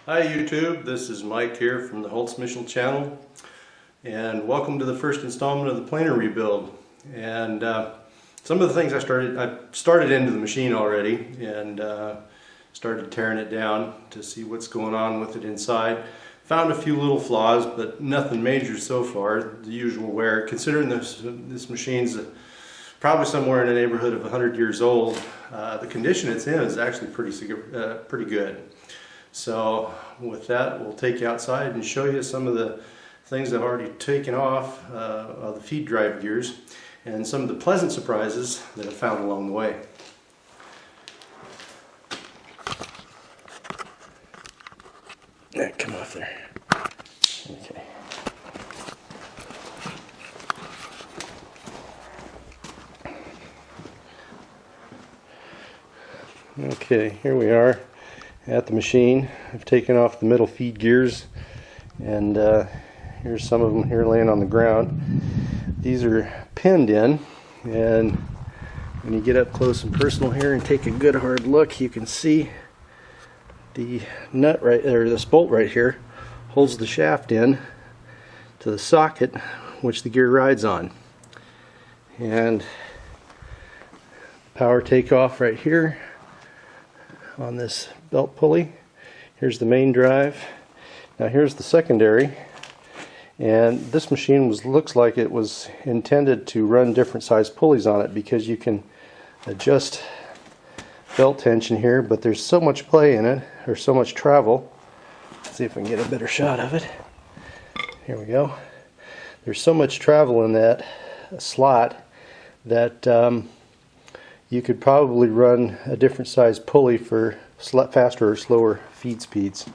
Hi YouTube, this is Mike here from the Holtz Mitchell channel, and welcome to the first installment of the planer rebuild. And some of the things I started into the machine already and started tearing it down to see what's going on with it inside. Found a few little flaws, but nothing major so far. The usual wear. Considering this machine's probably somewhere in the neighborhood of 100 years old, the condition it's in is actually pretty good. So with that, we'll take you outside and show you some of the things I've already taken off of the feed drive gears and some of the pleasant surprises that I've found along the way. Come off there. Okay. Okay, here we are at the machine. I've taken off the middle feed gears, and here's some of them here laying on the ground. These are pinned in, and when you get up close and personal here and take a good hard look, you can see the nut right there, this bolt right here holds the shaft in to the socket which the gear rides on. And power takeoff right here on this belt pulley. Here's the main drive. Now here's the secondary, and this machine looks like it was intended to run different size pulleys on it because you can adjust belt tension here, but there's so much play in it, or so much travel. Let's see if I can get a better shot of it. Here we go. There's so much travel in that slot that you could probably run a different size pulley for faster or slower feed speeds.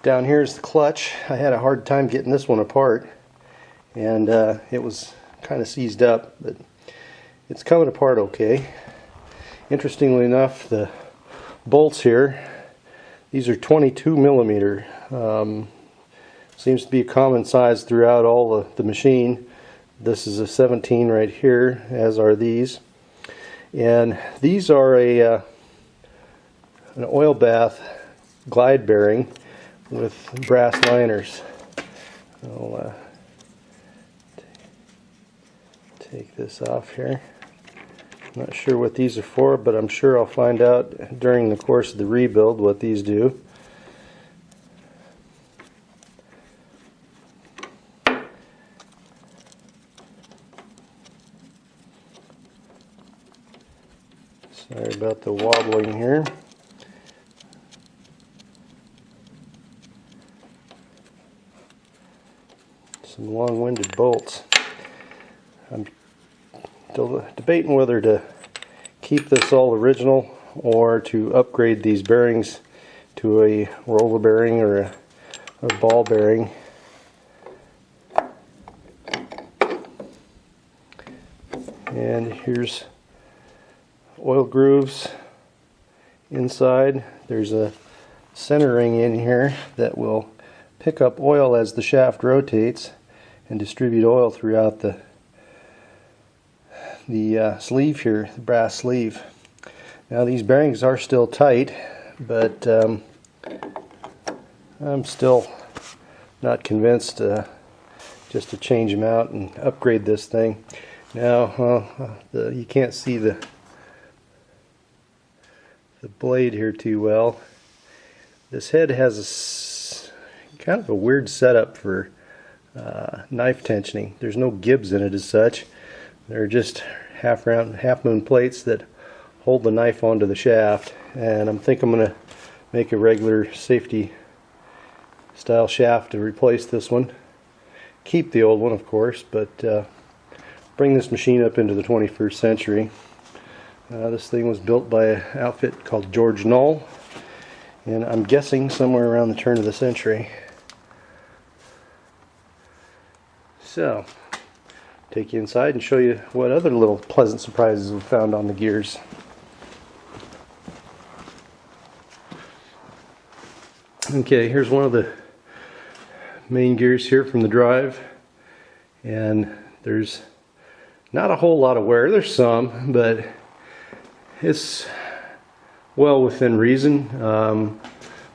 Down here is the clutch. I had a hard time getting this one apart, and it was kind of seized up, but it's coming apart okay. Interestingly enough, the bolts here, these are 22 millimeter. Seems to be a common size throughout all the machine. This is a 17 right here, as are these. And these are an oil bath glide bearing with brass liners. I'll take this off here. I'm not sure what these are for, but I'm sure I'll find out during the course of the rebuild what these do. Sorry about the wobbling here. Some long-winded bolts. I'm debating whether to keep this all original or to upgrade these bearings to a roller bearing or a ball bearing. And here's oil grooves inside. There's a center ring in here that will pick up oil as the shaft rotates and distribute oil throughout the sleeve here, the brass sleeve. Now these bearings are still tight, but I'm still not convinced just to change them out and upgrade this thing. Now you can't see the blade here too well. This head has kind of a weird setup for knife tensioning. There's no gibs in it as such. They're just half moon plates that hold the knife onto the shaft, and I'm going to make a regular safety style shaft to replace this one. Keep the old one, of course, but bring this machine up into the 21st century. This thing was built by an outfit called George Knoll, and I'm guessing somewhere around the turn of the century. So, take you inside and show you what other little pleasant surprises we found on the gears. Okay, here's one of the main gears here from the drive, and there's not a whole lot of wear. There's some, but it's well within reason.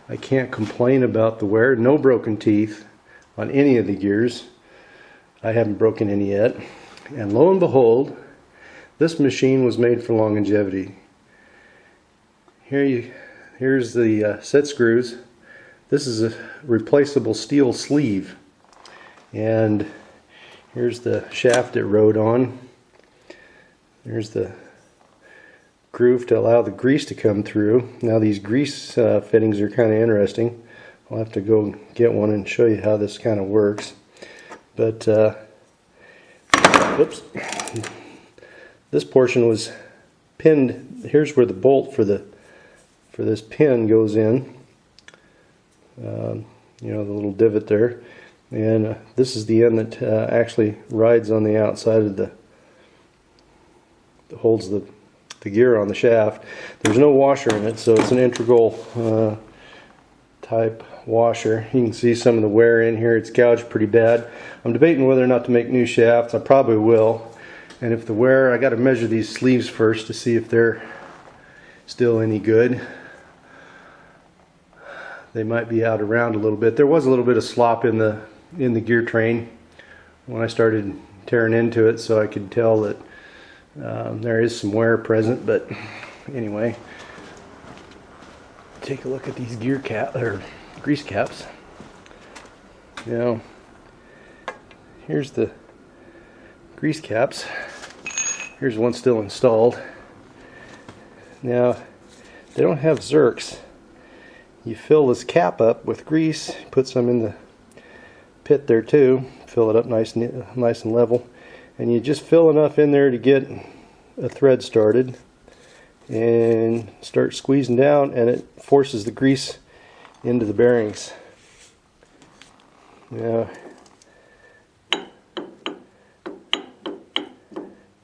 I can't complain about the wear. No broken teeth on any of the gears. I haven't broken any yet. And lo and behold, this machine was made for longevity. Here's the set screws. This is a replaceable steel sleeve. And here's the shaft it rode on. There's the groove to allow the grease to come through. Now these grease fittings are kind of interesting. I'll have to go get one and show you how this kind of works. But oops, this portion was pinned. Here's where the bolt for this pin goes in. You know, the little divot there, and this is the end that actually rides on the outside of that holds the gear on the shaft. There's no washer in it, so it's an integral type washer. You can see some of the wear in here. It's gouged pretty bad. I'm debating whether or not to make new shafts. I probably will. And if the wear, I got to measure these sleeves first to see if they're still any good. They might be out around a little bit. There was a little bit of slop in the gear train when I started tearing into it, so I could tell that there is some wear present. But anyway, take a look at these gear cap or grease caps. Now, here's the grease caps. Here's one still installed. Now, they don't have Zerks. You fill this cap up with grease, put some in the pit there too, fill it up nice and level, and you just fill enough in there to get a thread started and start squeezing down, and it forces the grease into the bearings. Now,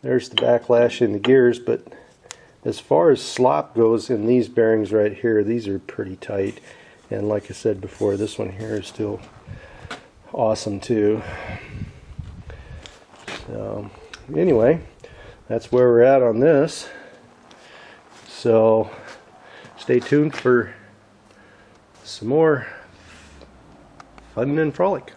there's the backlash in the gears, but as far as slop goes in these bearings right here, these are pretty tight. And like I said before, this one here is still awesome too. So anyway, that's where we're at on this. So stay tuned for some more fun and frolic.